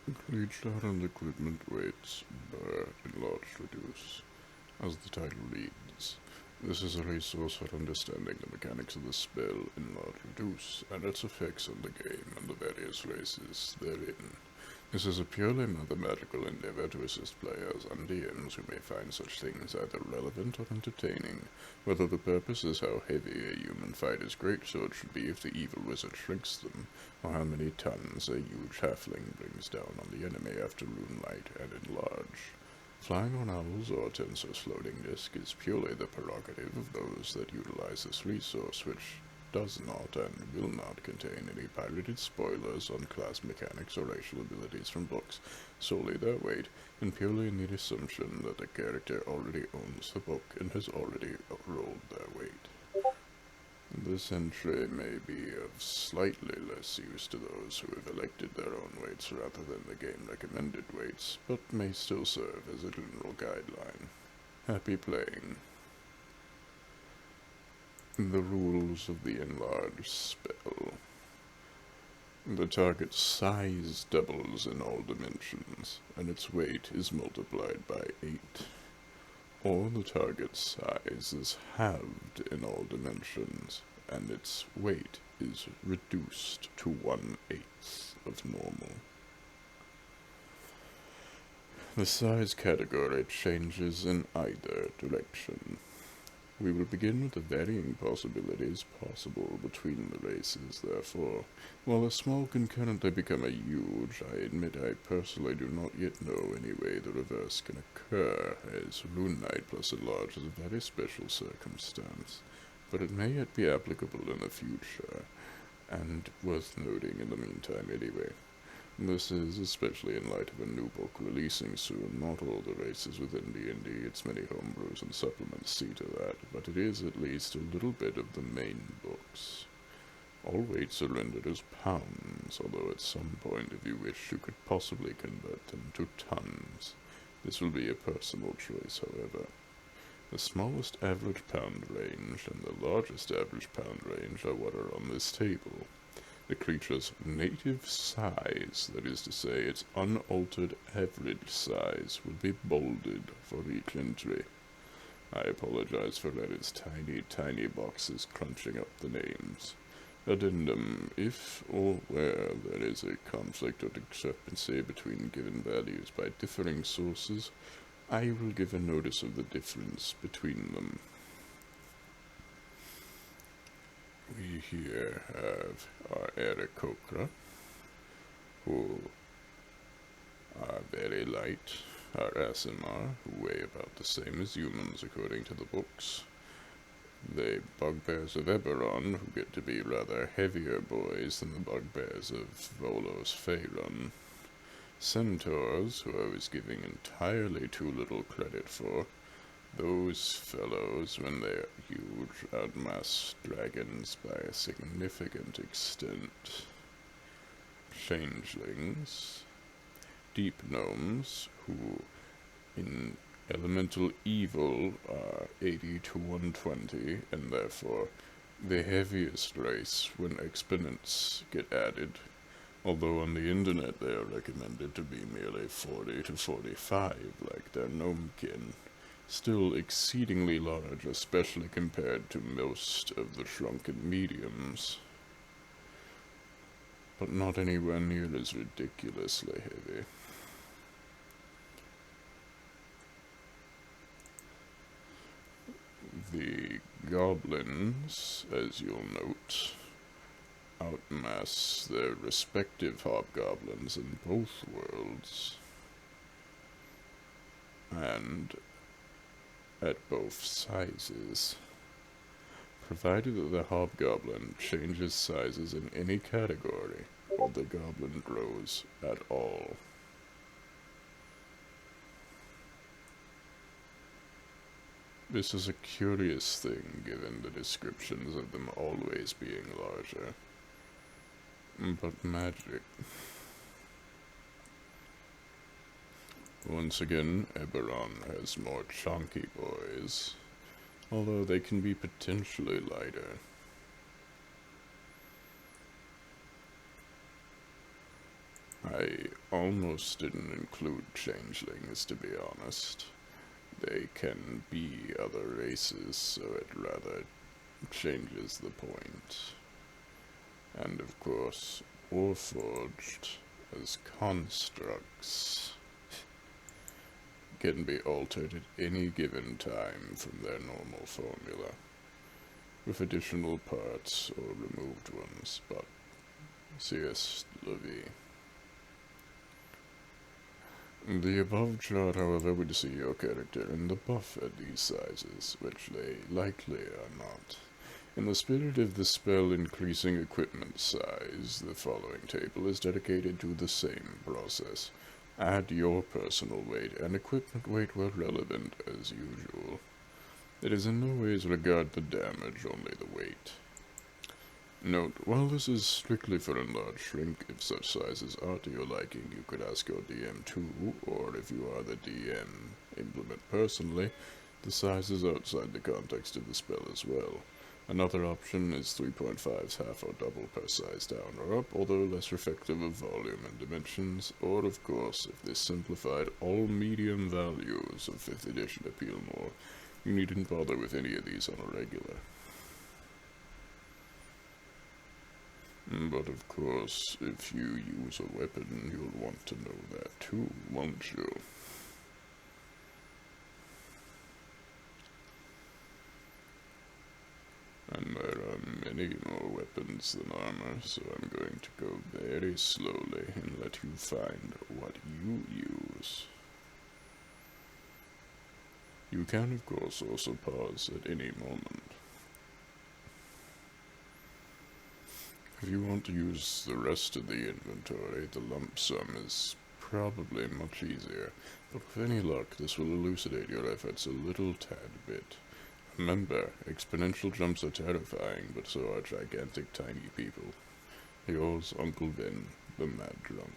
Creature and equipment weights enlarge reduce. As the title reads, this is a resource for understanding the mechanics of the spell Enlarge Reduce and its effects on the game and the various races therein. This is a purely mathematical endeavor to assist players and DMs who may find such things either relevant or entertaining, whether the purpose is how heavy a human fighter's greatsword should be if the evil wizard shrinks them, or how many tons a huge halfling brings down on the enemy after Runelight and Enlarge. Flying on owls or Tensor's floating disk is purely the prerogative of those that utilize this resource, which does not and will not contain any pirated spoilers on class mechanics or racial abilities from books, solely their weight, and purely in the assumption that the character already owns the book and has already rolled their weight. This entry may be of slightly less use to those who have elected their own weights rather than the game recommended weights, but may still serve as a general guideline. Happy playing. The rules of the Enlarge spell. The target's size doubles in all dimensions, and its weight is multiplied by 8. Or the target's size is halved in all dimensions, and its weight is reduced to 1/8 of normal. The size category changes in either direction. We will begin with the varying possibilities possible between the races, therefore. While a small can currently become a huge, I admit I personally do not yet know any way the reverse can occur, as Rune Knight plus Enlarge is a very special circumstance, but it may yet be applicable in the future, and worth noting in the meantime anyway. This is, especially in light of a new book releasing soon, not all the races within D&D, its many homebrews and supplements see to that, but it is at least a little bit of the main books. All weights are rendered as pounds, although at some point, if you wish, you could possibly convert them to tons. This will be a personal choice, however. The smallest average pound range and the largest average pound range are what are on this table. The creature's native size, that is to say, its unaltered average size, will be bolded for each entry. I apologize for Reddit's tiny boxes crunching up the names. Addendum: if or where there is a conflict or discrepancy between given values by differing sources, I will give a notice of the difference between them. We here have our Aarakocra, who are very light, our Aasimar, who weigh about the same as humans according to the books, the bugbears of Eberron, who get to be rather heavier boys than the bugbears of Volos Faerun, centaurs, who I was giving entirely too little credit for. Those fellows, when they're huge, outmass dragons by a significant extent. Changelings, deep gnomes, who in elemental evil are 80 to 120, and therefore the heaviest race when exponents get added, although on the internet they are recommended to be merely 40 to 45, like their gnomekin. Still exceedingly large, especially compared to most of the shrunken mediums, but not anywhere near as ridiculously heavy. The goblins, as you'll note, outmass their respective hobgoblins in both worlds, and at both sizes, provided that the hobgoblin changes sizes in any category, or the goblin grows at all. This is a curious thing, given the descriptions of them always being larger. But magic. Once again, Eberron has more chunky boys, although they can be potentially lighter. I almost didn't include changelings, to be honest. They can be other races, so it rather changes the point. And of course, Warforged as constructs can be altered at any given time from their normal formula, with additional parts or removed ones, but C.S. Levy. The above chart, however, would see your character in the buff at these sizes, which they likely are not. In the spirit of the spell increasing equipment size, the following table is dedicated to the same process. Add your personal weight and equipment weight where relevant, as usual. It is in no ways regard the damage, only the weight. Note, while this is strictly for Enlarge Shrink, if such sizes are to your liking, you could ask your DM too, or if you are the DM, implement personally the sizes outside the context of the spell as well. Another option is 3.5's half or double per size down or up, although less reflective of volume and dimensions, or of course, if this simplified all medium values of 5th edition appeal more, you needn't bother with any of these on a regular. But of course, if you use a weapon, you'll want to know that too, won't you? And there are many more weapons than armor, so I'm going to go very slowly and let you find what you use. You can, of course, also pause at any moment. If you want to use the rest of the inventory, the lump sum is probably much easier, but with any luck, this will elucidate your efforts a little tad bit. Remember, exponential jumps are terrifying, but so are gigantic tiny people. Yours, Uncle Vin, the Mad Drunk.